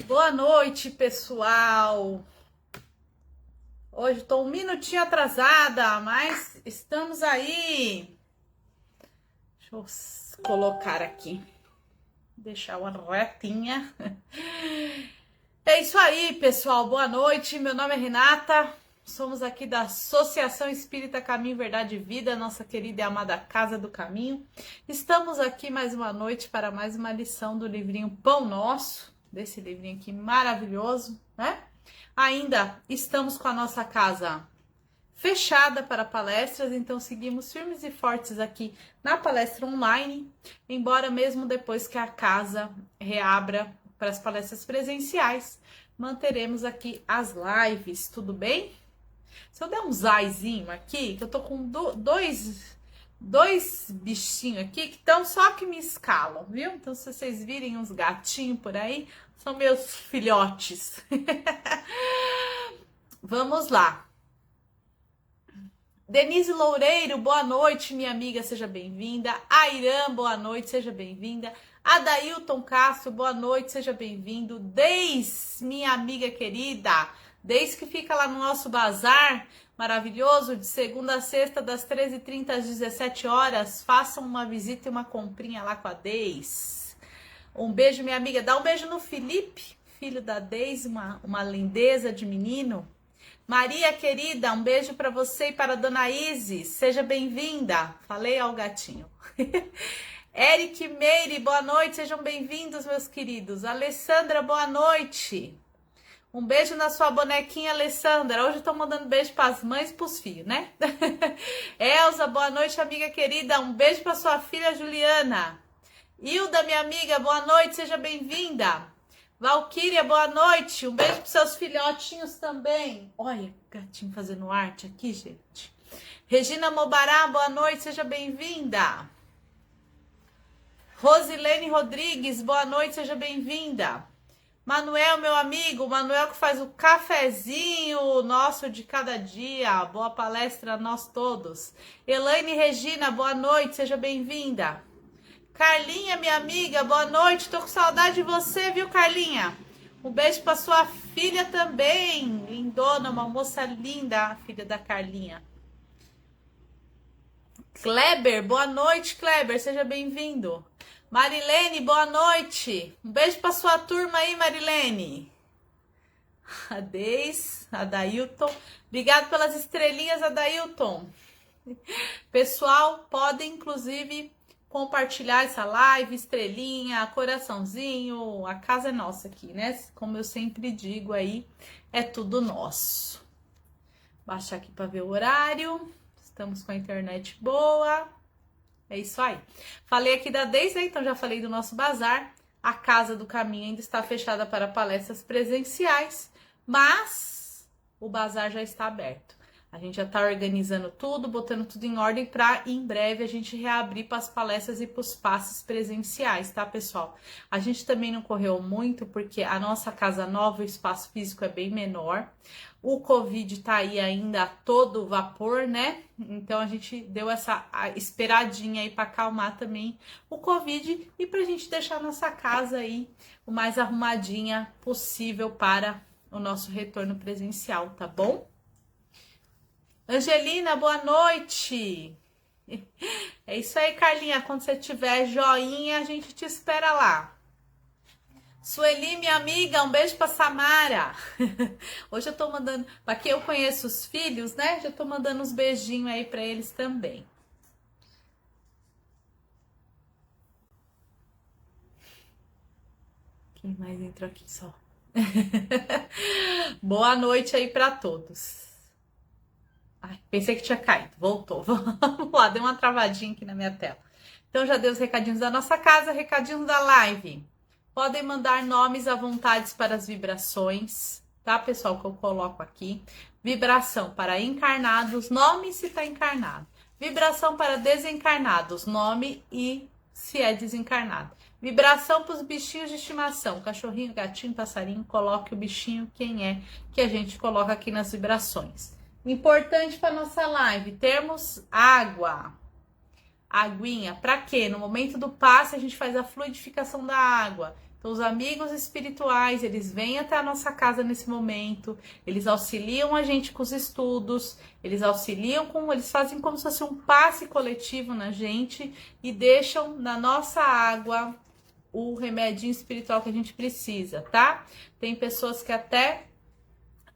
Boa noite, pessoal. Hoje estou um minutinho atrasada, mas estamos aí. Deixa eu colocar aqui, deixar uma retinha. É isso aí, pessoal. Boa noite. Meu nome é Renata. Somos aqui da Associação Espírita Caminho, Verdade e Vida, nossa querida e amada Casa do Caminho. Estamos aqui mais uma noite para mais uma lição do livrinho Pão Nosso, desse livrinho aqui maravilhoso, né? Ainda estamos com a nossa casa fechada para palestras, então seguimos firmes e fortes aqui na palestra online, embora mesmo depois que a casa reabra para as palestras presenciais, manteremos aqui as lives, tudo bem? Se eu der um zaizinho aqui, que eu tô com dois bichinhos aqui que estão só que me escalam, viu? Então, se vocês virem uns gatinhos por aí, são meus filhotes. Vamos lá. Denise Loureiro, boa noite, minha amiga, seja bem-vinda. Airan, boa noite, seja bem-vinda. Adailton Castro, boa noite, seja bem-vindo. Deis, minha amiga querida, Deis que fica lá no nosso bazar maravilhoso, de segunda a sexta, das 13h30 às 17 horas. Façam uma visita e uma comprinha lá com a Deis. Um beijo, minha amiga. Dá um beijo no Felipe, filho da Deis, uma lindeza de menino. Maria querida, um beijo para você e para a dona Isis, seja bem-vinda. Falei ao gatinho. Eric Meire, boa noite, sejam bem-vindos, meus queridos. Alessandra, boa noite. Um beijo na sua bonequinha, Alessandra. Hoje eu tô mandando beijo para as mães e para os filhos, né? Elza, boa noite, amiga querida. Um beijo para sua filha Juliana. Hilda, minha amiga, boa noite, seja bem-vinda. Valquíria, boa noite. Um beijo para seus filhotinhos também. Olha, gatinho fazendo arte aqui, gente. Regina Mobará, boa noite, seja bem-vinda. Rosilene Rodrigues, boa noite, seja bem-vinda. Manuel, meu amigo, Manuel que faz o cafezinho nosso de cada dia. Boa palestra a nós todos. Elaine Regina, boa noite, seja bem-vinda. Carlinha, minha amiga, boa noite. Tô com saudade de você, viu, Carlinha? Um beijo para sua filha também, lindona, uma moça linda, a filha da Carlinha. Kleber, boa noite, Kleber, seja bem-vindo. Marilene, boa noite. Um beijo para sua turma aí, Marilene. A Deis, Adailton. Obrigado pelas estrelinhas, Adailton. Pessoal, podem inclusive compartilhar essa live, estrelinha, coraçãozinho. A casa é nossa aqui, né? Como eu sempre digo aí, é tudo nosso. Baixar aqui para ver o horário. Estamos com a internet boa. É isso aí. Falei aqui da Deis, então já falei do nosso bazar. A Casa do Caminho ainda está fechada para palestras presenciais, mas o bazar já está aberto. A gente já está organizando tudo, botando tudo em ordem para em breve a gente reabrir para as palestras e para os passes presenciais, tá, pessoal? A gente também não correu muito porque a nossa casa nova, o espaço físico é bem menor. O Covid tá aí ainda a todo vapor, né? Então a gente deu essa esperadinha aí para acalmar também o Covid e pra gente deixar a nossa casa aí o mais arrumadinha possível para o nosso retorno presencial, tá bom? Angelina, boa noite. É isso aí, Carlinha. Quando você tiver joinha, a gente te espera lá. Sueli, minha amiga, um beijo pra Samara. Hoje eu tô mandando, pra quem eu conheço os filhos, né? Já tô mandando uns beijinhos aí pra eles também. Quem mais entrou aqui só? Boa noite aí pra todos. Ai, pensei que tinha caído, voltou. Vamos lá, deu uma travadinha aqui na minha tela. Então já dei os recadinhos da nossa casa, recadinhos da live. Podem mandar nomes à vontade para as vibrações, tá, pessoal, que eu coloco aqui. Vibração para encarnados, nome se está encarnado. Vibração para desencarnados, nome e se é desencarnado. Vibração para os bichinhos de estimação, cachorrinho, gatinho, passarinho, coloque o bichinho, quem é que a gente coloca aqui nas vibrações. Importante para nossa live, termos água. aguinha. Para quê? No momento do passe, a gente faz a fluidificação da água. Então, os amigos espirituais, eles vêm até a nossa casa nesse momento, eles auxiliam a gente com os estudos, eles fazem como se fosse um passe coletivo na gente e deixam na nossa água o remedinho espiritual que a gente precisa, tá? Tem pessoas que até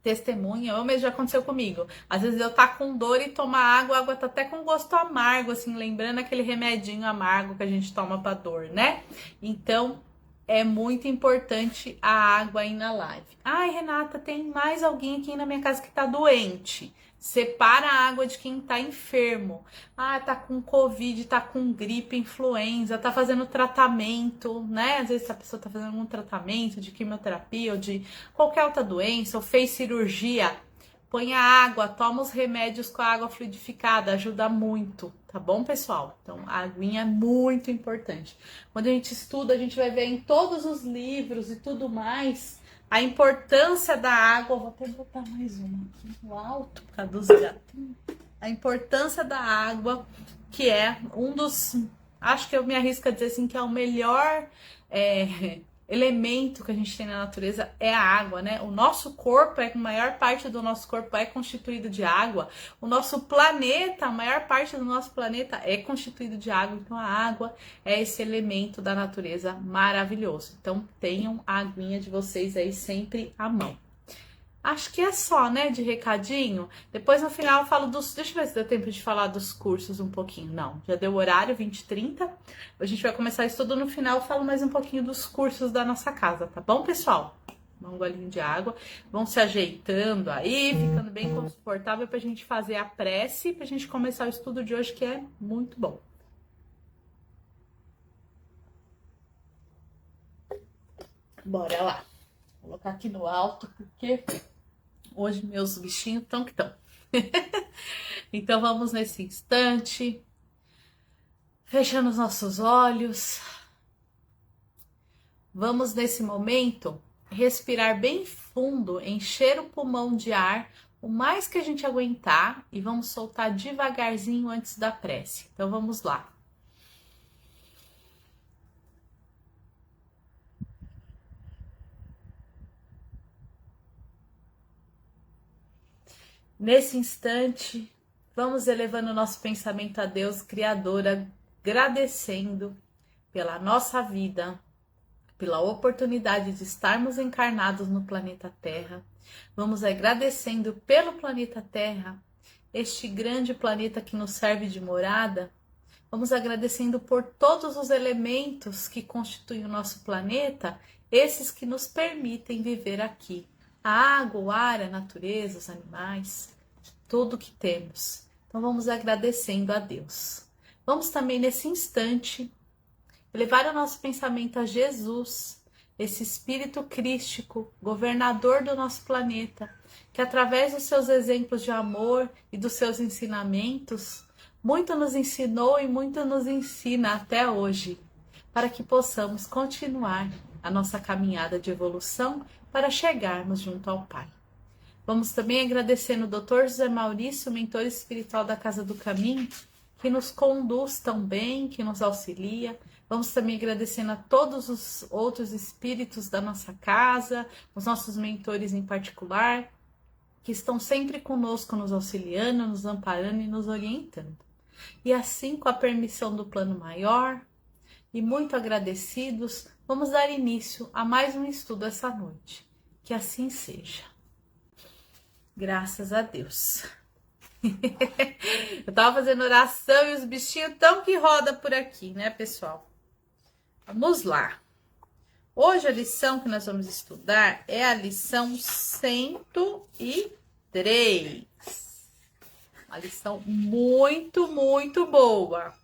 testemunham, eu mesmo já aconteceu comigo. Às vezes eu tá com dor e tomar água, a água tá até com gosto amargo, assim, lembrando aquele remedinho amargo que a gente toma pra dor, né? Então, é muito importante a água aí na live. Ai, Renata, tem mais alguém aqui na minha casa que tá doente. Separa a água de quem tá enfermo. Ah, tá com Covid, tá com gripe, influenza, tá fazendo tratamento, né? Às vezes a pessoa tá fazendo algum tratamento de quimioterapia ou de qualquer outra doença, ou fez cirurgia. Põe a água, toma os remédios com a água fluidificada, ajuda muito, tá bom, pessoal? Então, a aguinha é muito importante. Quando a gente estuda, a gente vai ver em todos os livros e tudo mais a importância da água. Vou até botar mais uma aqui no alto, por causa dos gatinhos. A importância da água, que é um dos... Acho que eu me arrisco a dizer assim, que é o melhor... elemento que a gente tem na natureza é a água, né? O nosso corpo, a maior parte do nosso corpo é constituído de água. O nosso planeta, a maior parte do nosso planeta é constituído de água. Então, a água é esse elemento da natureza maravilhoso. Então, tenham a aguinha de vocês aí sempre à mão. Acho que é só, né, de recadinho. Depois, no final, eu falo dos... Deixa eu ver se deu tempo de falar dos cursos um pouquinho. Não, já deu o horário, 20h30. A gente vai começar isso tudo no final. Eu falo mais um pouquinho dos cursos da nossa casa, tá bom, pessoal? Um golinho de água. Vão se ajeitando aí, ficando bem confortável pra gente fazer a prece, pra gente começar o estudo de hoje, que é muito bom. Bora lá. Vou colocar aqui no alto, porque hoje meus bichinhos estão que estão. Então vamos nesse instante, fechando os nossos olhos. Vamos nesse momento respirar bem fundo, encher o pulmão de ar o mais que a gente aguentar e vamos soltar devagarzinho antes da prece. Então vamos lá. Nesse instante, vamos elevando o nosso pensamento a Deus, Criadora, agradecendo pela nossa vida, pela oportunidade de estarmos encarnados no planeta Terra. Vamos agradecendo pelo planeta Terra, este grande planeta que nos serve de morada. Vamos agradecendo por todos os elementos que constituem o nosso planeta, esses que nos permitem viver aqui. A água, o ar, a natureza, os animais, tudo que temos. Então vamos agradecendo a Deus. Vamos também nesse instante elevar o nosso pensamento a Jesus, esse Espírito Crístico, governador do nosso planeta, que através dos seus exemplos de amor e dos seus ensinamentos, muito nos ensinou e muito nos ensina até hoje, para que possamos continuar a nossa caminhada de evolução para chegarmos junto ao Pai. Vamos também agradecer no Dr. José Maurício, mentor espiritual da Casa do Caminho, que nos conduz tão bem, que nos auxilia. Vamos também agradecendo a todos os outros espíritos da nossa casa, os nossos mentores em particular, que estão sempre conosco, nos auxiliando, nos amparando e nos orientando. E assim, com a permissão do plano maior, e muito agradecidos, vamos dar início a mais um estudo essa noite. Que assim seja. Graças a Deus. Eu tava fazendo oração e os bichinhos tão que roda por aqui, né, pessoal? Vamos lá. Hoje a lição que nós vamos estudar é a lição 103. Uma lição muito, muito boa,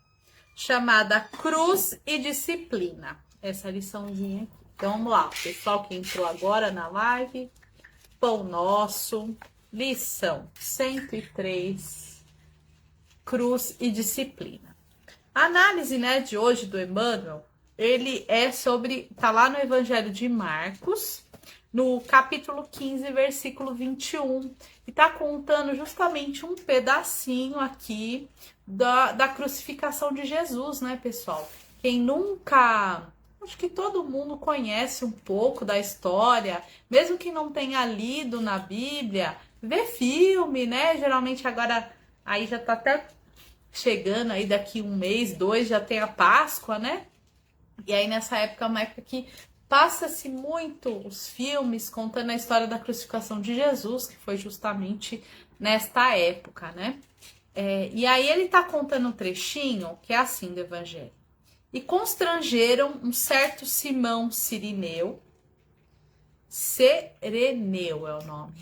chamada Cruz e Disciplina. Essa liçãozinha aqui. Então vamos lá, pessoal que entrou agora na live, Pão Nosso, lição 103, Cruz e Disciplina. A análise, né, de hoje do Emmanuel, ele é sobre, tá lá no Evangelho de Marcos, no capítulo 15, versículo 21, e tá contando justamente um pedacinho aqui da crucificação de Jesus, né, pessoal? Quem nunca... Acho que todo mundo conhece um pouco da história, mesmo que não tenha lido na Bíblia, vê filme, né? Geralmente agora, aí já tá até chegando, aí daqui um mês, dois, já tem a Páscoa, né? E aí nessa época é uma época que passa-se muito os filmes contando a história da crucificação de Jesus, que foi justamente nesta época, né? E aí ele tá contando um trechinho que é assim do Evangelho. E constrangeram um certo Simão Cireneu é o nome,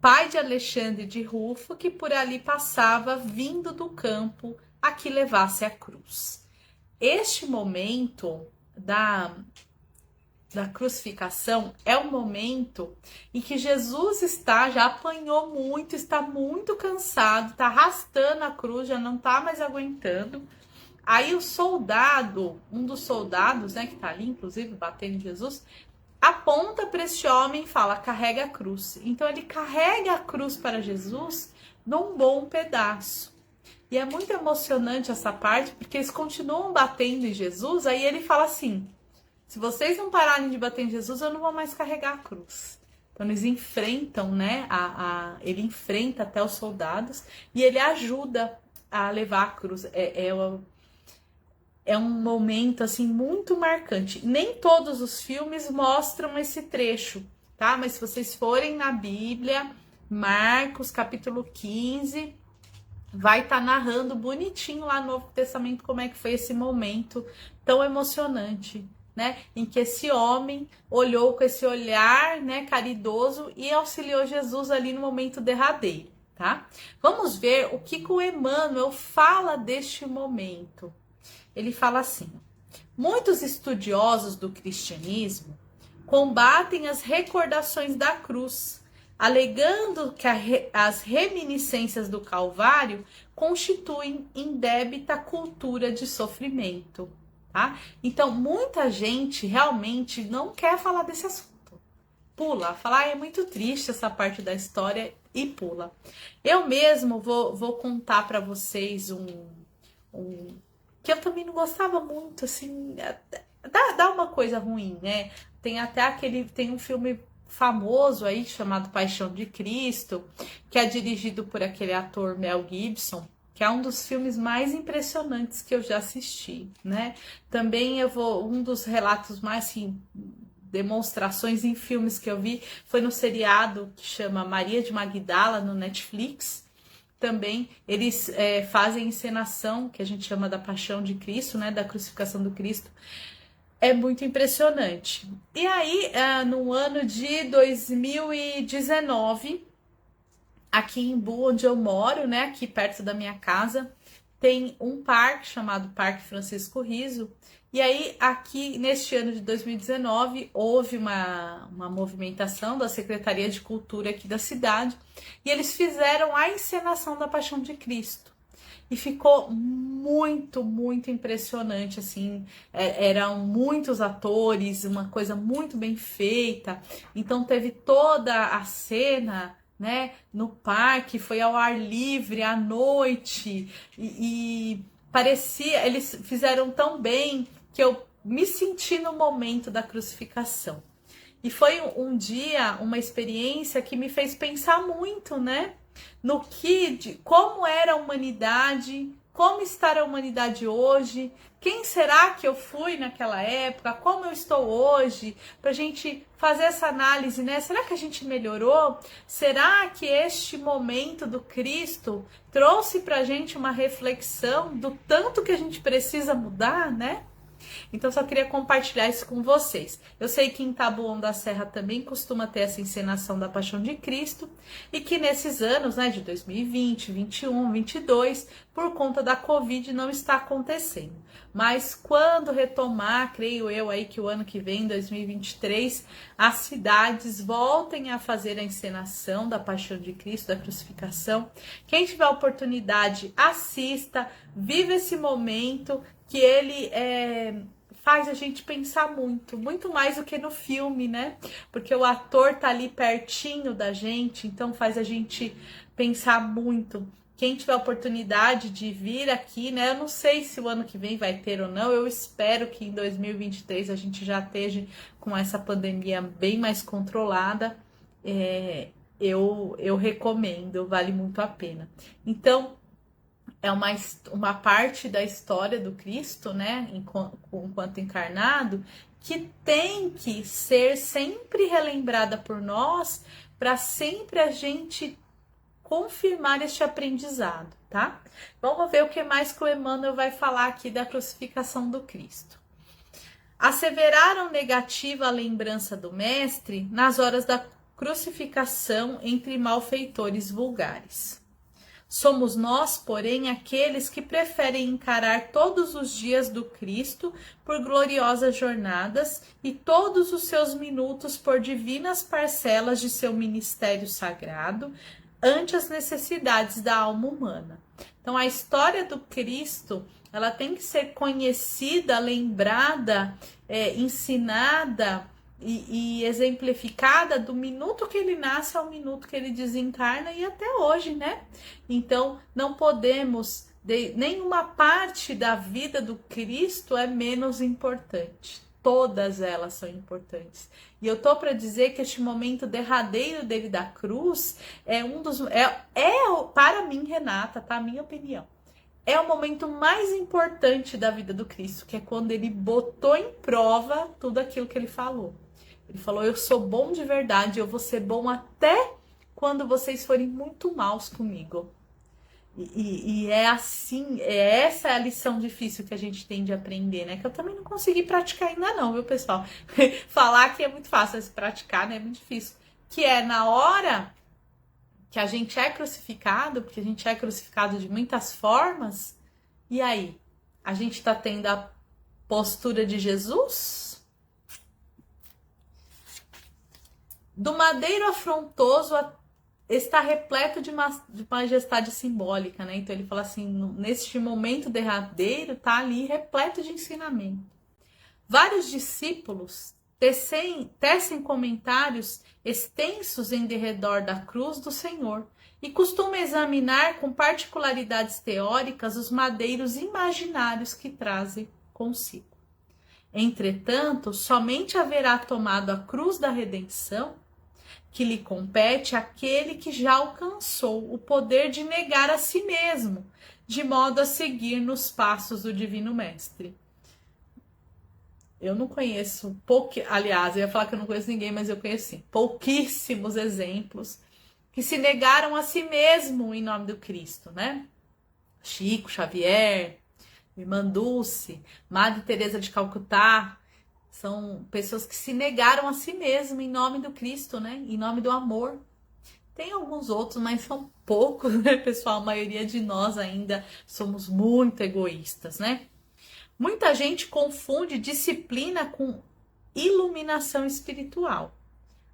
pai de Alexandre de Rufo, que por ali passava, vindo do campo a que levasse a cruz. Este momento da crucificação é um momento em que Jesus já apanhou muito, está muito cansado, está arrastando a cruz, já não está mais aguentando. Aí o soldado, um dos soldados, né, que tá ali, inclusive, batendo em Jesus, aponta para esse homem e fala, carrega a cruz. Então ele carrega a cruz para Jesus num bom pedaço. E é muito emocionante essa parte, porque eles continuam batendo em Jesus, aí ele fala assim, se vocês não pararem de bater em Jesus, eu não vou mais carregar a cruz. Então eles enfrentam, né, ele enfrenta até os soldados e ele ajuda a levar a cruz. É um momento, assim, muito marcante. Nem todos os filmes mostram esse trecho, tá? Mas se vocês forem na Bíblia, Marcos, capítulo 15, vai estar narrando bonitinho lá no Novo Testamento como é que foi esse momento tão emocionante, né? Em que esse homem olhou com esse olhar, né, caridoso e auxiliou Jesus ali no momento derradeiro, tá? Vamos ver o que o Emmanuel fala deste momento. Ele fala assim, muitos estudiosos do cristianismo combatem as recordações da cruz, alegando que as reminiscências do Calvário constituem indébita cultura de sofrimento, tá? Então, muita gente realmente não quer falar desse assunto. Pula, fala, é muito triste essa parte da história e pula. Eu mesmo vou contar para vocês que eu também não gostava muito, assim, dá uma coisa ruim, né? Tem um filme famoso aí chamado Paixão de Cristo, que é dirigido por aquele ator Mel Gibson, que é um dos filmes mais impressionantes que eu já assisti, né? Também um dos relatos mais, assim, demonstrações em filmes que eu vi foi no seriado que chama Maria de Magdala, no Netflix. Também eles fazem encenação, que a gente chama da Paixão de Cristo, né, da crucificação do Cristo. É muito impressionante. E aí, no ano de 2019, aqui em Imbu, onde eu moro, né, aqui perto da minha casa, tem um parque chamado Parque Francisco Riso. E aí, aqui neste ano de 2019, houve uma movimentação da Secretaria de Cultura aqui da cidade e eles fizeram a encenação da Paixão de Cristo. E ficou muito, muito impressionante, assim, eram muitos atores, uma coisa muito bem feita. Então teve toda a cena, né, no parque, foi ao ar livre, à noite, e parecia, eles fizeram tão bem que eu me senti no momento da crucificação. E foi um dia, uma experiência que me fez pensar muito, né, como era a humanidade, como está a humanidade hoje, quem será que eu fui naquela época, como eu estou hoje, para a gente fazer essa análise, né? Será que a gente melhorou? Será que este momento do Cristo trouxe para a gente uma reflexão do tanto que a gente precisa mudar, né? Então, só queria compartilhar isso com vocês. Eu sei que em Taboão da Serra também costuma ter essa encenação da Paixão de Cristo e que nesses anos, né, de 2020, 21, 22, por conta da Covid, não está acontecendo. Mas quando retomar, creio eu aí que o ano que vem, 2023, as cidades voltem a fazer a encenação da Paixão de Cristo, da crucificação. Quem tiver oportunidade, assista, viva esse momento que ele faz a gente pensar muito, muito mais do que no filme, né? Porque o ator tá ali pertinho da gente, então faz a gente pensar muito. Quem tiver oportunidade de vir aqui, né? Eu não sei se o ano que vem vai ter ou não. Eu espero que em 2023 a gente já esteja com essa pandemia bem mais controlada. Eu recomendo, vale muito a pena. Então, é uma parte da história do Cristo, né? Enquanto encarnado, que tem que ser sempre relembrada por nós, para sempre a gente confirmar este aprendizado, tá? Vamos ver o que mais que o Emmanuel vai falar aqui da crucificação do Cristo. Asseveraram negativa a lembrança do Mestre nas horas da crucificação entre malfeitores vulgares. Somos nós, porém, aqueles que preferem encarar todos os dias do Cristo por gloriosas jornadas e todos os seus minutos por divinas parcelas de seu ministério sagrado, ante as necessidades da alma humana. Então, a história do Cristo, ela tem que ser conhecida, lembrada, ensinada e exemplificada do minuto que ele nasce ao minuto que ele desencarna e até hoje, né? Então, não podemos, nenhuma parte da vida do Cristo é menos importante. Todas elas são importantes. E eu tô para dizer que este momento derradeiro dele da cruz é um dos... para mim, Renata, tá? A minha opinião. É o momento mais importante da vida do Cristo, que é quando ele botou em prova tudo aquilo que ele falou. Ele falou, eu sou bom de verdade, eu vou ser bom até quando vocês forem muito maus comigo. E é assim, essa é a lição difícil que a gente tem de aprender, né? Que eu também não consegui praticar ainda não, viu, pessoal? Falar que é muito fácil, mas praticar, né, é muito difícil. Que é na hora que a gente é crucificado, porque a gente é crucificado de muitas formas, e aí? A gente tá tendo a postura de Jesus? Do madeiro afrontoso está repleto de majestade simbólica, né? Então ele fala assim, neste momento derradeiro, tá ali repleto de ensinamento. Vários discípulos tecem comentários extensos em derredor da cruz do Senhor e costumam examinar com particularidades teóricas os madeiros imaginários que trazem consigo. Entretanto, somente haverá tomado a cruz da redenção que lhe compete aquele que já alcançou o poder de negar a si mesmo, de modo a seguir nos passos do Divino Mestre. Eu não conheço, aliás, eu ia falar que eu não conheço ninguém, mas eu conheço sim, pouquíssimos exemplos que se negaram a si mesmo em nome do Cristo, né? Chico Xavier, Irmã Dulce, Madre Teresa de Calcutá, são pessoas que se negaram a si mesmo em nome do Cristo, né? Em nome do amor. Tem alguns outros, mas são poucos, né, pessoal? A maioria de nós ainda somos muito egoístas, né? Muita gente confunde disciplina com iluminação espiritual.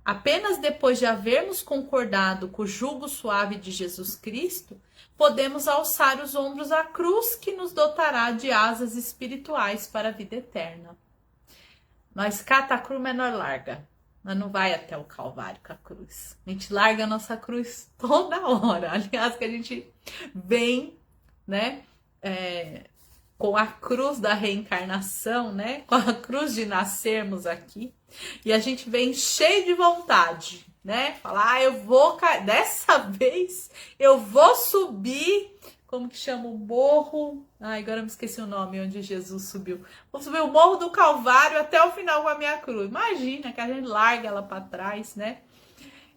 Apenas depois de havermos concordado com o jugo suave de Jesus Cristo, podemos alçar os ombros à cruz que nos dotará de asas espirituais para a vida eterna. Nós cata a cruz, mas nós larga. Nós não vai até o Calvário com a cruz. A gente larga a nossa cruz toda hora. Aliás, que a gente vem, né, com a cruz da reencarnação, né, com a cruz de nascermos aqui. E a gente vem cheio de vontade, né? Falar, eu vou cair. Dessa vez eu vou subir. Como que chama o morro? Ai, agora eu me esqueci o nome onde Jesus subiu. Vou subir o Morro do Calvário até o final com a minha cruz. Imagina que a gente larga ela para trás, né?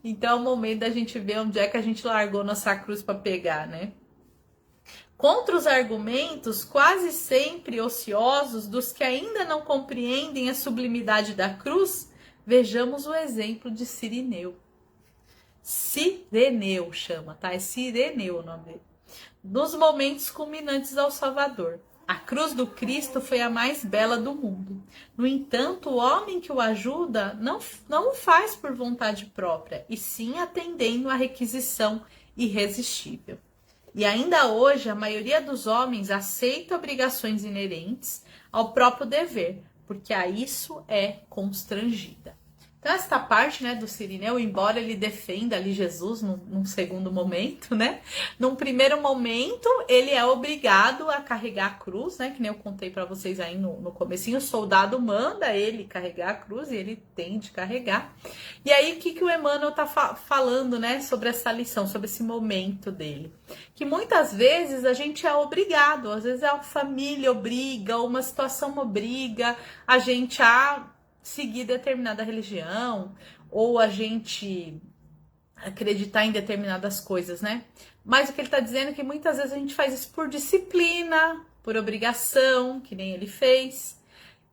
Então é o momento da gente ver onde é que a gente largou nossa cruz para pegar, né? Contra os argumentos quase sempre ociosos dos que ainda não compreendem a sublimidade da cruz, vejamos o exemplo de Cireneu. Cireneu chama, tá? É Cireneu o nome dele. Nos momentos culminantes ao Salvador. A cruz do Cristo foi a mais bela do mundo. No entanto, o homem que o ajuda não o faz por vontade própria, e sim atendendo à requisição irresistível. E ainda hoje, a maioria dos homens aceita obrigações inerentes ao próprio dever, porque a isso é constrangida. Então, esta parte, né, do Cirineu, embora ele defenda ali Jesus num segundo momento, né, num primeiro momento, ele é obrigado a carregar a cruz, né, que nem eu contei para vocês aí no comecinho, o soldado manda ele carregar a cruz e ele tem de carregar. E aí, o que o Emmanuel tá falando, né, sobre essa lição, sobre esse momento dele? Que muitas vezes a gente é obrigado, às vezes a família obriga, uma situação obriga a gente a seguir determinada religião, ou a gente acreditar em determinadas coisas, né? Mas o que ele está dizendo é que muitas vezes a gente faz isso por disciplina, por obrigação, que nem ele fez.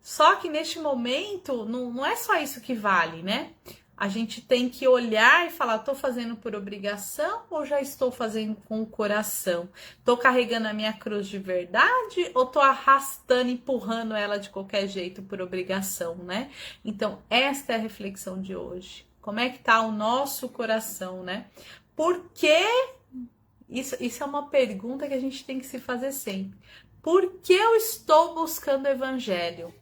Só que neste momento, não é só isso que vale, né? A gente tem que olhar e falar, estou fazendo por obrigação ou já estou fazendo com o coração? Estou carregando a minha cruz de verdade ou estou arrastando, empurrando ela de qualquer jeito por obrigação, né? Então, esta é a reflexão de hoje. Como é que está o nosso coração, né? Por que... Isso é uma pergunta que a gente tem que se fazer sempre. Por que eu estou buscando o evangelho?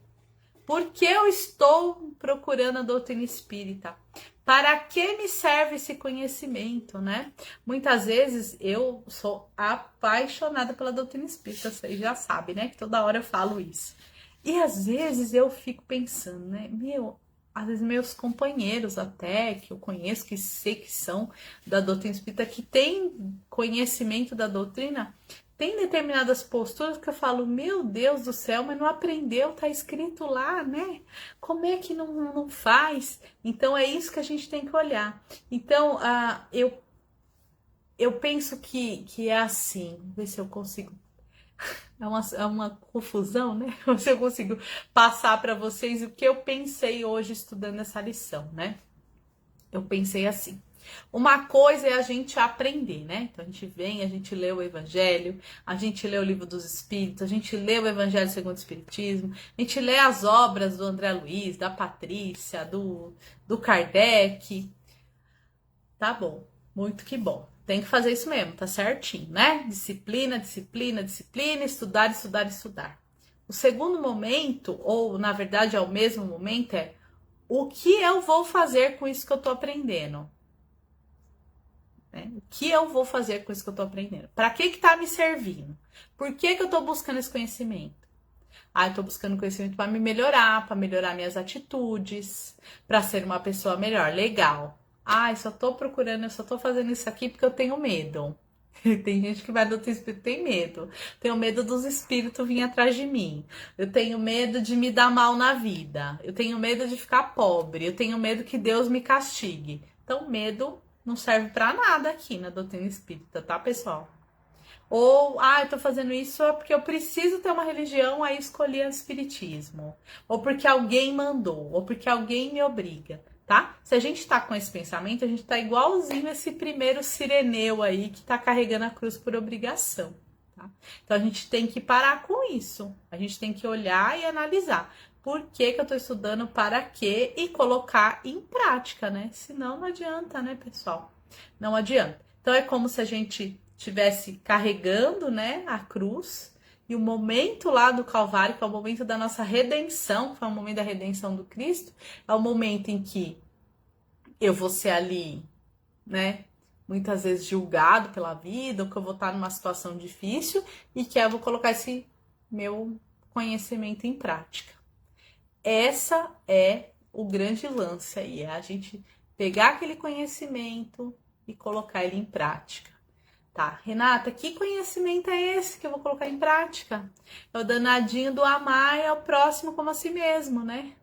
Por que eu estou procurando a doutrina espírita? Para que me serve esse conhecimento, né? Muitas vezes eu sou apaixonada pela doutrina espírita, vocês já sabem, né? Que toda hora eu falo isso. E às vezes eu fico pensando, né? Às vezes meus companheiros até, que eu conheço, que sei que são da doutrina espírita, que têm conhecimento da doutrina, tem determinadas posturas que eu falo, meu Deus do céu, mas não aprendeu, tá escrito lá, né? Como é que não faz? Então, é isso que a gente tem que olhar. Então, eu penso que é assim, vou ver se eu consigo... É uma confusão, né? Se eu consigo passar para vocês o que eu pensei hoje estudando essa lição, né? Eu pensei assim. Uma coisa é a gente aprender, né? Então a gente vem, a gente lê o Evangelho, a gente lê o Livro dos Espíritos, a gente lê o Evangelho segundo o Espiritismo, a gente lê as obras do André Luiz, da Patrícia, do Kardec. Tá bom, muito que bom. Tem que fazer isso mesmo, tá certinho, né? Disciplina, disciplina, disciplina, estudar, estudar, estudar. O segundo momento, ou na verdade é o mesmo momento, é o que eu vou fazer com isso que eu tô aprendendo? O que eu vou fazer com isso que eu tô aprendendo? Para que tá me servindo? Por que eu tô buscando esse conhecimento? Eu tô buscando conhecimento para me melhorar, para melhorar minhas atitudes, para ser uma pessoa melhor. Legal. Eu só tô procurando, eu só tô fazendo isso aqui porque eu tenho medo. Tem gente que vai do outro espírito, tem medo. Tenho medo dos espíritos virem atrás de mim. Eu tenho medo de me dar mal na vida. Eu tenho medo de ficar pobre. Eu tenho medo que Deus me castigue. Então, medo não serve para nada aqui na doutrina espírita, tá, pessoal? Ou, eu tô fazendo isso porque eu preciso ter uma religião, aí escolhi o espiritismo. Ou porque alguém mandou, ou porque alguém me obriga, tá? Se a gente tá com esse pensamento, a gente tá igualzinho esse primeiro sireneu aí que tá carregando a cruz por obrigação, tá? Então a gente tem que parar com isso. A gente tem que olhar e analisar. Por que eu tô estudando, para quê? E colocar em prática, né? Senão não adianta, né, pessoal? Não adianta. Então é como se a gente estivesse carregando, né, a cruz, e o momento lá do Calvário, que é o momento da nossa redenção, que foi o momento da redenção do Cristo, é o momento em que eu vou ser ali, né, muitas vezes julgado pela vida, ou que eu vou estar numa situação difícil, e que eu vou colocar esse meu conhecimento em prática. Essa é o grande lance aí, é a gente pegar aquele conhecimento e colocar ele em prática. Tá, Renata, que conhecimento é esse que eu vou colocar em prática? É o danadinho do amar ao próximo como a si mesmo, né?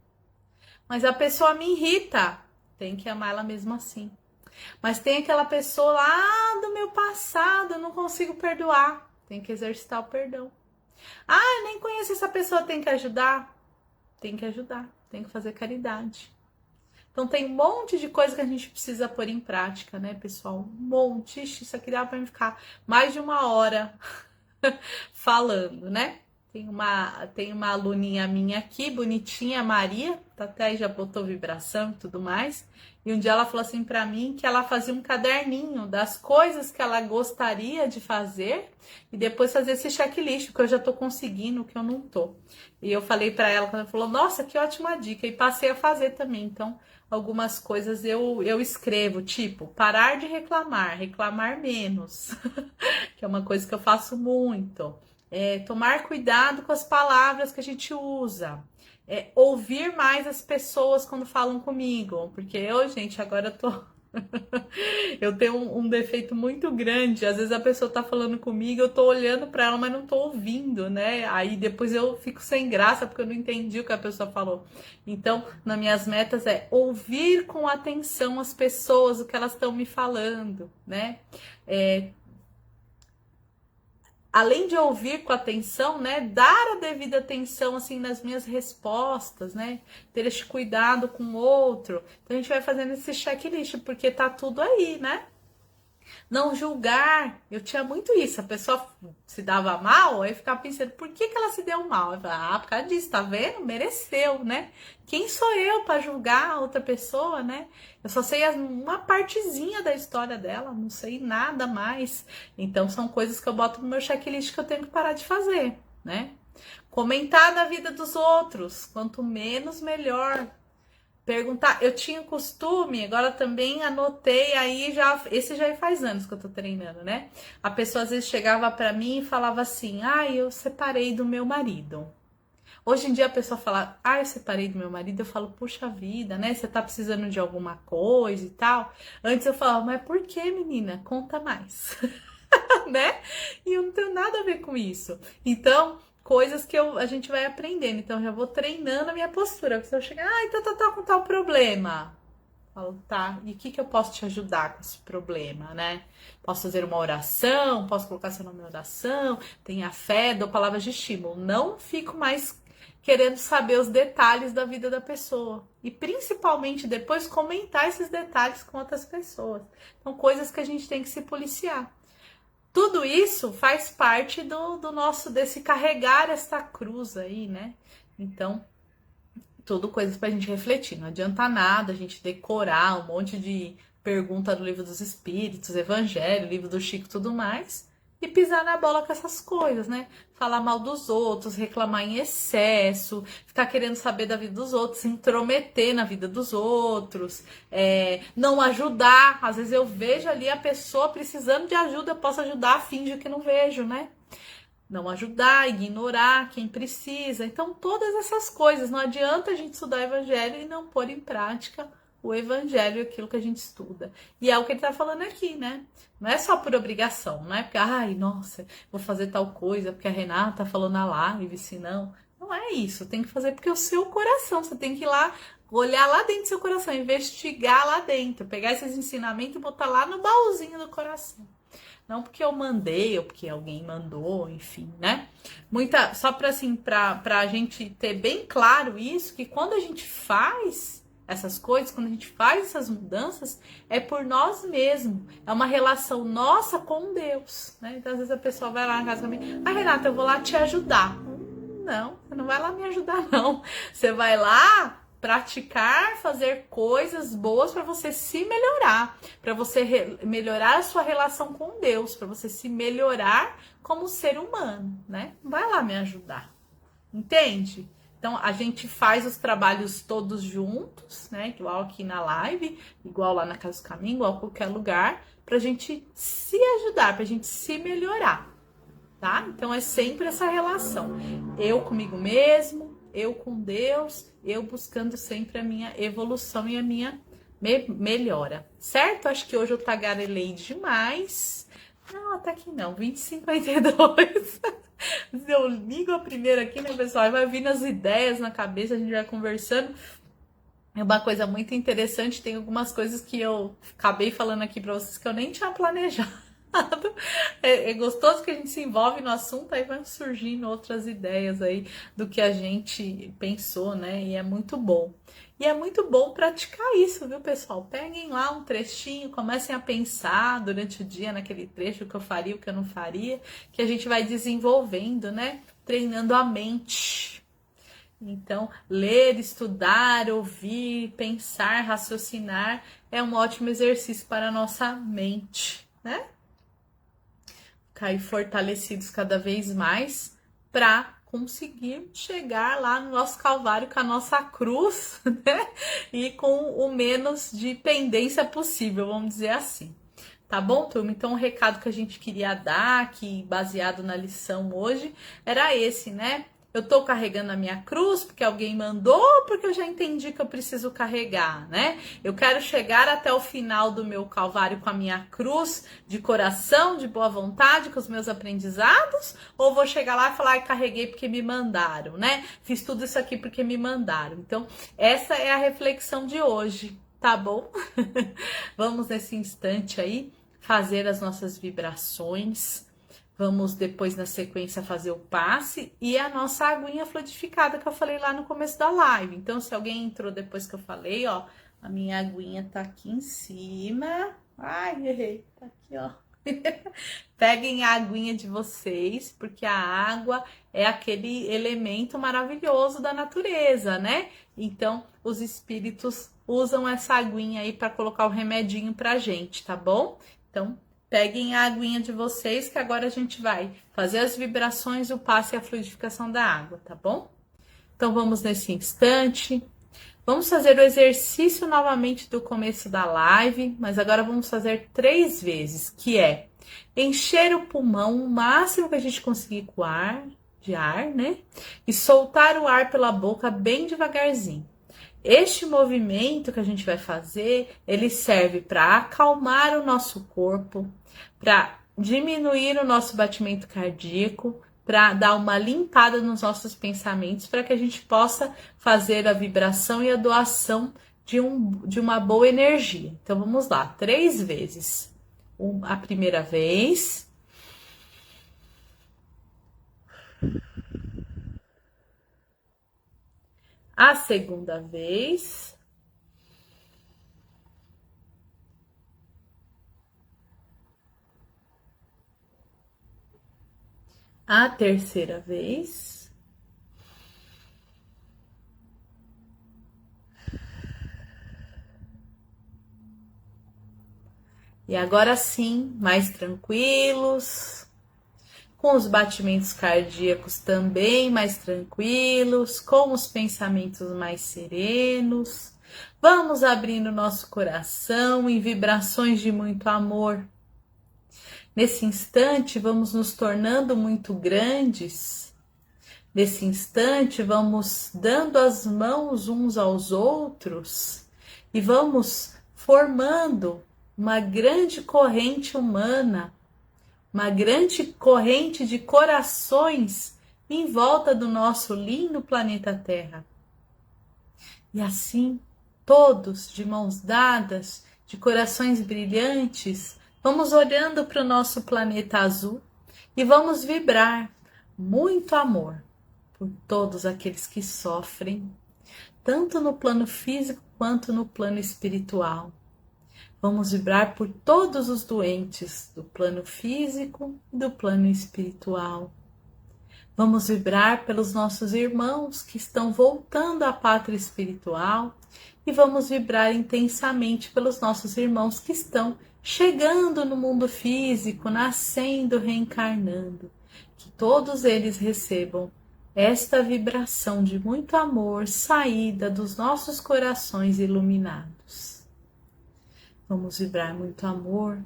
Mas a pessoa me irrita, tem que amar ela mesmo assim. Mas tem aquela pessoa lá do meu passado, eu não consigo perdoar, tem que exercitar o perdão. Eu nem conheço essa pessoa, tem que ajudar? Tem que ajudar, tem que fazer caridade. Então tem um monte de coisa que a gente precisa pôr em prática, né, pessoal? Um monte. Isso aqui dá para ficar mais de 1 hora falando, né? Tem uma aluninha minha aqui, bonitinha, Maria, tá até aí, já botou vibração e tudo mais. E um dia ela falou assim pra mim que ela fazia um caderninho das coisas que ela gostaria de fazer e depois fazer esse checklist, que eu já tô conseguindo, o que eu não tô. E eu falei pra ela, quando ela falou, nossa, que ótima dica, e passei a fazer também. Então, algumas coisas eu escrevo, tipo, parar de reclamar, reclamar menos, que é uma coisa que eu faço muito. Tomar cuidado com as palavras que a gente usa. Ouvir mais as pessoas quando falam comigo. Porque gente, agora eu tô. Eu tenho um defeito muito grande. Às vezes a pessoa tá falando comigo, eu tô olhando pra ela, mas não tô ouvindo, né? Aí depois eu fico sem graça porque eu não entendi o que a pessoa falou. Então, nas minhas metas é ouvir com atenção as pessoas, o que elas estão me falando, né? Além de ouvir com atenção, né, dar a devida atenção assim nas minhas respostas, né, ter este cuidado com o outro. Então a gente vai fazendo esse checklist porque tá tudo aí, né? Não julgar. Eu tinha muito isso. A pessoa se dava mal, aí eu ficava pensando, por que ela se deu mal? Eu falava, por causa disso, tá vendo? Mereceu, né? Quem sou eu para julgar a outra pessoa, né? Eu só sei uma partezinha da história dela, não sei nada mais. Então são coisas que eu boto no meu checklist que eu tenho que parar de fazer, né? Comentar na vida dos outros, quanto menos, melhor. Perguntar, eu tinha costume, agora também anotei aí, esse já faz anos que eu tô treinando, né? A pessoa às vezes chegava pra mim e falava assim, eu separei do meu marido. Hoje em dia a pessoa fala, eu separei do meu marido, eu falo, puxa vida, né? Você tá precisando de alguma coisa e tal. Antes eu falava, mas por que, menina? Conta mais. Né? E eu não tenho nada a ver com isso. Então, coisas que a gente vai aprendendo. Então, eu já vou treinando a minha postura. Se eu chegar, então tá com tal problema. Falo, tá, e o que eu posso te ajudar com esse problema, né? Posso fazer uma oração, posso colocar seu nome em oração, tenha fé, dou palavras de estímulo. Não fico mais querendo saber os detalhes da vida da pessoa. E principalmente depois comentar esses detalhes com outras pessoas. Então, coisas que a gente tem que se policiar. Tudo isso faz parte do nosso, desse carregar essa cruz aí, né? Então, tudo coisas pra gente refletir. Não adianta nada a gente decorar um monte de pergunta do Livro dos Espíritos, Evangelho, Livro do Chico e tudo mais, e pisar na bola com essas coisas, né? Falar mal dos outros, reclamar em excesso, ficar querendo saber da vida dos outros, se intrometer na vida dos outros, não ajudar. Às vezes eu vejo ali a pessoa precisando de ajuda, eu posso ajudar, finge que não vejo, né? Não ajudar, ignorar quem precisa. Então, todas essas coisas. Não adianta a gente estudar o evangelho e não pôr em prática o evangelho, aquilo que a gente estuda. E é o que ele tá falando aqui, né? Não é só por obrigação, não é porque, nossa, vou fazer tal coisa, porque a Renata falou na live, se não. Não é isso, tem que fazer porque é o seu coração, você tem que ir lá, olhar lá dentro do seu coração, investigar lá dentro, pegar esses ensinamentos e botar lá no baúzinho do coração. Não porque eu mandei ou porque alguém mandou, enfim, né? Só para assim, pra gente ter bem claro isso, que quando a gente faz essas coisas, quando a gente faz essas mudanças, é por nós mesmos. É uma relação nossa com Deus, né? Então, às vezes a pessoa vai lá na casa comigo, Renata, eu vou lá te ajudar. Não, você não vai lá me ajudar, não. Você vai lá praticar, fazer coisas boas para você se melhorar, para você melhorar a sua relação com Deus, para você se melhorar como ser humano, né? Vai lá me ajudar, entende? Então a gente faz os trabalhos todos juntos, né? Igual aqui na live, igual lá na Casa do Caminho, igual em qualquer lugar, pra gente se ajudar, pra gente se melhorar, tá? Então é sempre essa relação, eu comigo mesmo, eu com Deus, eu buscando sempre a minha evolução e a minha melhora, certo? Acho que hoje eu tagarelei demais. Não, até que não, 20h52. Eu ligo a primeira aqui, né, pessoal? Vai vindo as ideias na cabeça, a gente vai conversando. É uma coisa muito interessante, tem algumas coisas que eu acabei falando aqui pra vocês que eu nem tinha planejado. É gostoso que a gente se envolve no assunto, aí vai surgindo outras ideias aí do que a gente pensou, né? E é muito bom. E é muito bom praticar isso, viu, pessoal? Peguem lá um trechinho, comecem a pensar durante o dia naquele trecho, o que eu faria, o que eu não faria, que a gente vai desenvolvendo, né? treinando a mente. Então, ler, estudar, ouvir, pensar, raciocinar é um ótimo exercício para a nossa mente, né? Cair fortalecidos cada vez mais para conseguir chegar lá no nosso Calvário com a nossa cruz, né? E com o menos de pendência possível, vamos dizer assim. Tá bom, turma? Então, o recado que a gente queria dar aqui, baseado na lição hoje, era esse, né? Eu tô carregando a minha cruz porque alguém mandou, porque eu já entendi que eu preciso carregar, né? Eu quero chegar até o final do meu calvário com a minha cruz de coração, de boa vontade, com os meus aprendizados, ou vou chegar lá e falar, ai, carreguei porque me mandaram, né? Fiz tudo isso aqui porque me mandaram. Então, essa é a reflexão de hoje, tá bom? Vamos nesse instante aí fazer as nossas vibrações. Vamos depois, na sequência, fazer o passe e a nossa aguinha fluidificada que eu falei lá no começo da live. Então, se alguém entrou depois que eu falei, ó, a minha aguinha tá aqui em cima. Ai, errei, tá aqui, ó. Peguem a aguinha de vocês, porque a água é aquele elemento maravilhoso da natureza, né? Então, os espíritos usam essa aguinha aí para colocar o remedinho pra gente, tá bom? Então, peguem a aguinha de vocês, que agora a gente vai fazer as vibrações, o passe e a fluidificação da água, tá bom? Então, vamos nesse instante. Vamos fazer o exercício novamente do começo da live, mas agora vamos fazer 3 vezes, que é encher o pulmão o máximo que a gente conseguir com ar, né? E soltar o ar pela boca bem devagarzinho. Este movimento que a gente vai fazer, ele serve para acalmar o nosso corpo, para diminuir o nosso batimento cardíaco, para dar uma limpada nos nossos pensamentos, para que a gente possa fazer a vibração e a doação de uma boa energia. Então, vamos lá, 3 vezes. A primeira vez. A segunda vez. A terceira vez. E agora sim, mais tranquilos, com os batimentos cardíacos também mais tranquilos, com os pensamentos mais serenos. Vamos abrindo nosso coração em vibrações de muito amor. Nesse instante, vamos nos tornando muito grandes. Nesse instante, vamos dando as mãos uns aos outros e vamos formando uma grande corrente humana, uma grande corrente de corações em volta do nosso lindo planeta Terra. E assim, todos de mãos dadas, de corações brilhantes, vamos olhando para o nosso planeta azul e vamos vibrar muito amor por todos aqueles que sofrem, tanto no plano físico quanto no plano espiritual. Vamos vibrar por todos os doentes do plano físico e do plano espiritual. Vamos vibrar pelos nossos irmãos que estão voltando à pátria espiritual e vamos vibrar intensamente pelos nossos irmãos que estão chegando no mundo físico, nascendo, reencarnando. Que todos eles recebam esta vibração de muito amor saída dos nossos corações iluminados. Vamos vibrar muito amor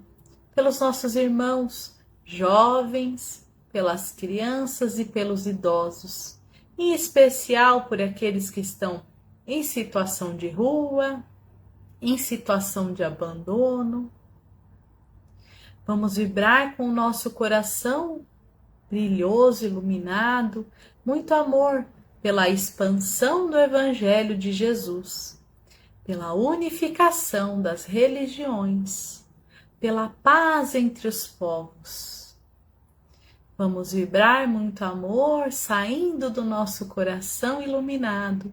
pelos nossos irmãos jovens, pelas crianças e pelos idosos, em especial por aqueles que estão em situação de rua, em situação de abandono. Vamos vibrar com o nosso coração brilhoso, iluminado, muito amor pela expansão do Evangelho de Jesus, pela unificação das religiões, pela paz entre os povos. Vamos vibrar muito amor saindo do nosso coração iluminado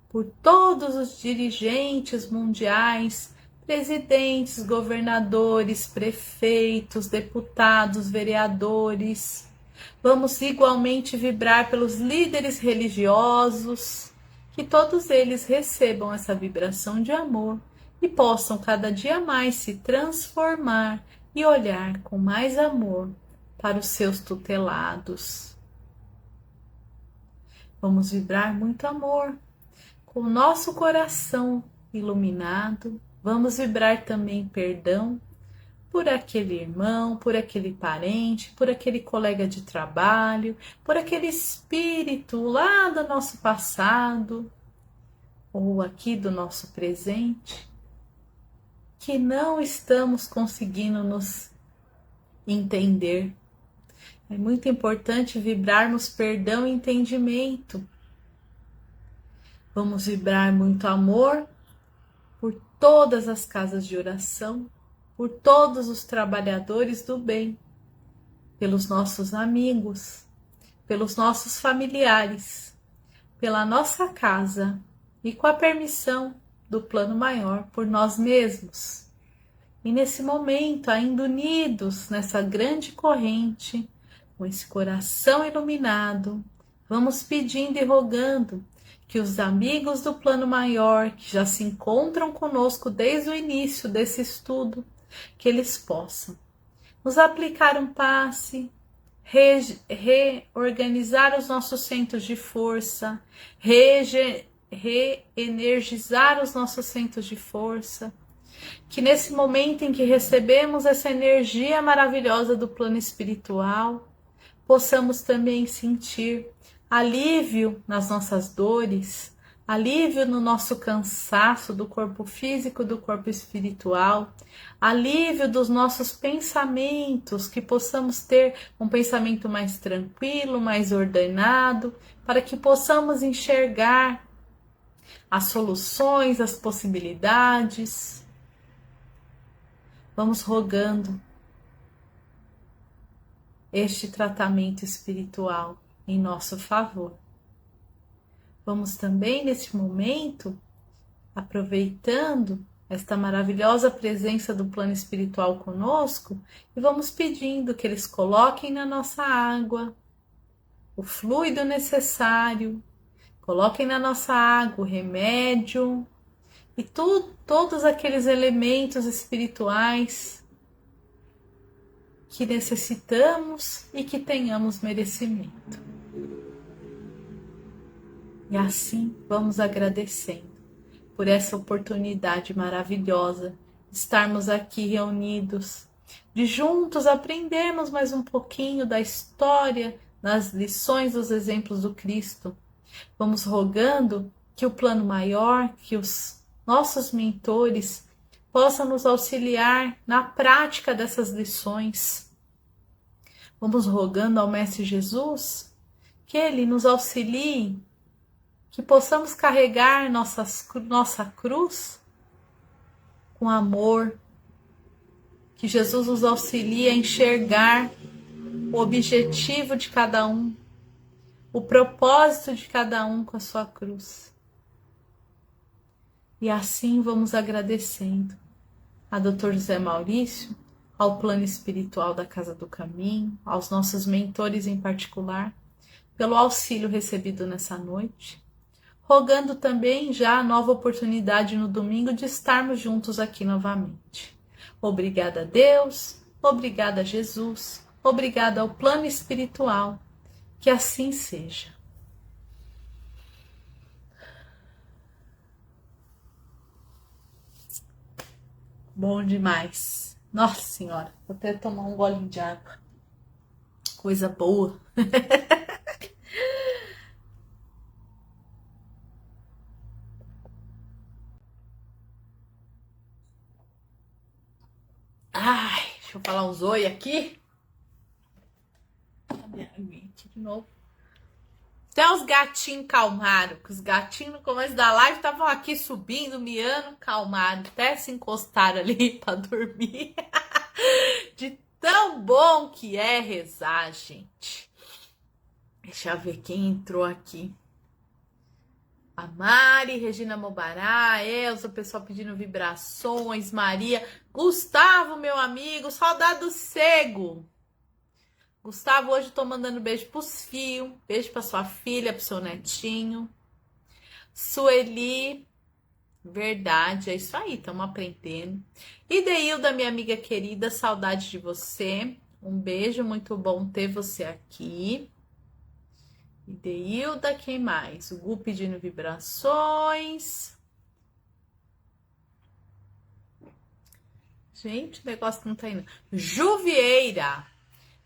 por todos os dirigentes mundiais, presidentes, governadores, prefeitos, deputados, vereadores, Vamos igualmente vibrar pelos líderes religiosos, que todos eles recebam essa vibração de amor e possam cada dia mais se transformar e olhar com mais amor para os seus tutelados. Vamos vibrar muito amor com o nosso coração iluminado. Vamos vibrar também perdão por aquele irmão, por aquele parente, por aquele colega de trabalho, por aquele espírito lá do nosso passado ou aqui do nosso presente, que não estamos conseguindo nos entender. É muito importante vibrarmos perdão e entendimento. Vamos vibrar muito amor por todas as casas de oração, por todos os trabalhadores do bem, pelos nossos amigos, pelos nossos familiares, pela nossa casa e com a permissão do plano maior por nós mesmos. E nesse momento, ainda unidos nessa grande corrente, com esse coração iluminado, vamos pedindo e rogando que os amigos do plano maior, que já se encontram conosco desde o início desse estudo, que eles possam nos aplicar um passe, reorganizar os nossos centros de força, reenergizar os nossos centros de força, que nesse momento em que recebemos essa energia maravilhosa do plano espiritual, possamos também sentir alívio nas nossas dores, alívio no nosso cansaço do corpo físico, do corpo espiritual, alívio dos nossos pensamentos, que possamos ter um pensamento mais tranquilo, mais ordenado, para que possamos enxergar as soluções, as possibilidades. Vamos rogando este tratamento espiritual em nosso favor. Vamos também, neste momento, aproveitando esta maravilhosa presença do plano espiritual conosco, e vamos pedindo que eles coloquem na nossa água o fluido necessário, coloquem na nossa água o remédio e todos aqueles elementos espirituais que necessitamos e que tenhamos merecimento. E assim vamos agradecendo por essa oportunidade maravilhosa de estarmos aqui reunidos, de juntos aprendermos mais um pouquinho da história, das lições, dos exemplos do Cristo. Vamos rogando que o plano maior, que os nossos mentores possam nos auxiliar na prática dessas lições. Vamos rogando ao Mestre Jesus que Ele nos auxilie, que possamos carregar nossa cruz com amor, que Jesus nos auxilie a enxergar o objetivo de cada um, o propósito de cada um com a sua cruz. E assim vamos agradecendo a Dr. José Maurício, ao plano espiritual da Casa do Caminho, aos nossos mentores em particular, pelo auxílio recebido nessa noite, rogando também já a nova oportunidade no domingo de estarmos juntos aqui novamente. Obrigada a Deus, obrigada a Jesus, obrigada ao plano espiritual, que assim seja. Bom demais. Nossa Senhora, vou até tomar um golinho de água. Coisa boa. Ai, deixa eu falar uns oi aqui. Cadê a gente de novo? Até os gatinhos calmaram, que os gatinhos no começo da live estavam aqui subindo, miando, calmaram, até se encostaram ali para dormir. De tão bom que é rezar, gente. Deixa eu ver quem entrou aqui. A Mari, Regina Mobará, Elza, o pessoal pedindo vibrações, Maria, Gustavo, meu amigo, saudade do Cego. Gustavo, hoje tô mandando beijo pros fios, beijo pra sua filha, pro seu netinho. Sueli, verdade, é isso aí, estamos aprendendo. Ideilda, minha amiga querida, saudade de você. Um beijo, muito bom ter você aqui. Ideilda, quem mais? O Gu pedindo vibrações. Gente, o negócio não tá indo. Ju Vieira.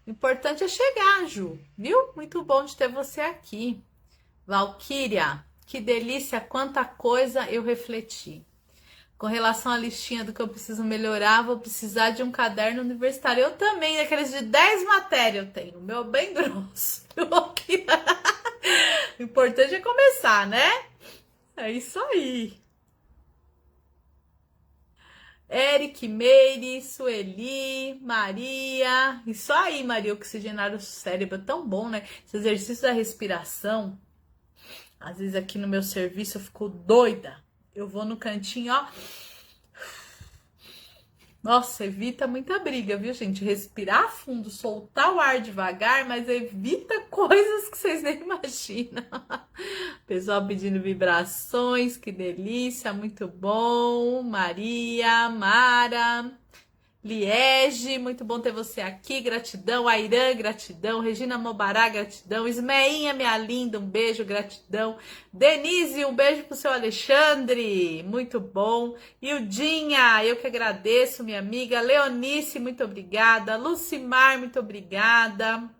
O importante é chegar, Ju. Viu? Muito bom de ter você aqui. Valquíria, que delícia, quanta coisa eu refleti. Com relação à listinha do que eu preciso melhorar, vou precisar de um caderno universitário. Eu também, aqueles de 10 matérias eu tenho. O meu bem grosso. O importante é começar, né? É isso aí. Eric, Meire, Sueli, Maria. Isso aí, Maria, oxigenar o cérebro. É tão bom, né? Esse exercício da respiração. Às vezes aqui no meu serviço eu fico doida. Eu vou no cantinho, ó. Nossa, evita muita briga, viu, gente? Respirar fundo, soltar o ar devagar, mas evita coisas que vocês nem imaginam. Pessoal pedindo vibrações, que delícia, muito bom. Maria, Mara, Liege, muito bom ter você aqui, gratidão. Airã, gratidão. Regina Mobará, gratidão. Ismeinha, minha linda, um beijo, gratidão. Denise, um beijo pro seu Alexandre, muito bom. Ildinha, eu que agradeço, minha amiga. Leonice, muito obrigada. Lucimar, muito obrigada.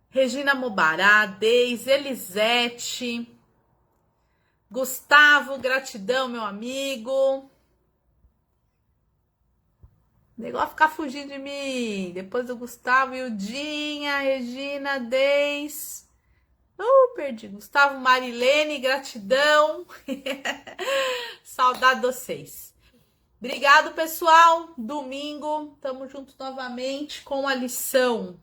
Regina Mobará, Deise, Elisete. Gustavo, gratidão, meu amigo. O negócio ficar fugindo de mim. Depois do Gustavo, Ildinha, Regina, Deis. Perdi. Gustavo, Marilene, gratidão. Saudade de vocês. Obrigado, pessoal. Domingo, tamo junto novamente com a lição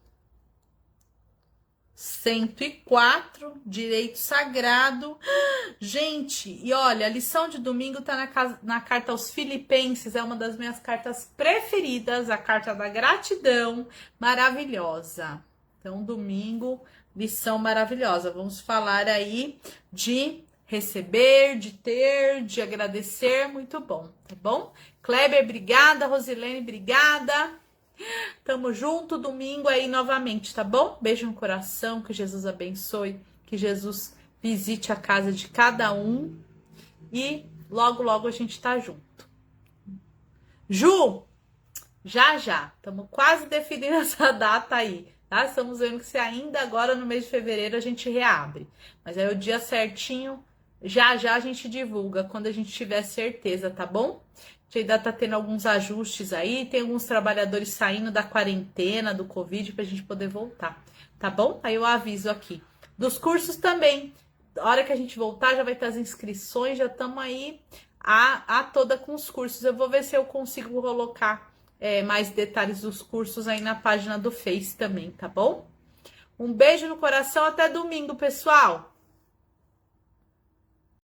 104, Direito Sagrado. Gente, e olha, a lição de domingo tá na carta aos Filipenses, é uma das minhas cartas preferidas, a carta da gratidão, maravilhosa. Então, domingo, lição maravilhosa. Vamos falar aí de receber, de ter, de agradecer, muito bom, tá bom? Kleber, obrigada. Rosilene, obrigada. Tamo junto, domingo aí novamente, tá bom? Beijo no coração, que Jesus abençoe, que Jesus visite a casa de cada um e logo, logo a gente tá junto. Ju, já, estamos quase definindo essa data aí, tá? Estamos vendo que se ainda agora no mês de fevereiro a gente reabre, mas aí o dia certinho, já a gente divulga, quando a gente tiver certeza, tá bom? A gente ainda tá tendo alguns ajustes aí, tem alguns trabalhadores saindo da quarentena, do Covid, pra gente poder voltar, tá bom? Aí eu aviso aqui. Dos cursos também, a hora que a gente voltar já vai ter as inscrições, já estamos aí a toda com os cursos. Eu vou ver se eu consigo colocar mais detalhes dos cursos aí na página do Face também, tá bom? Um beijo no coração, até domingo, pessoal!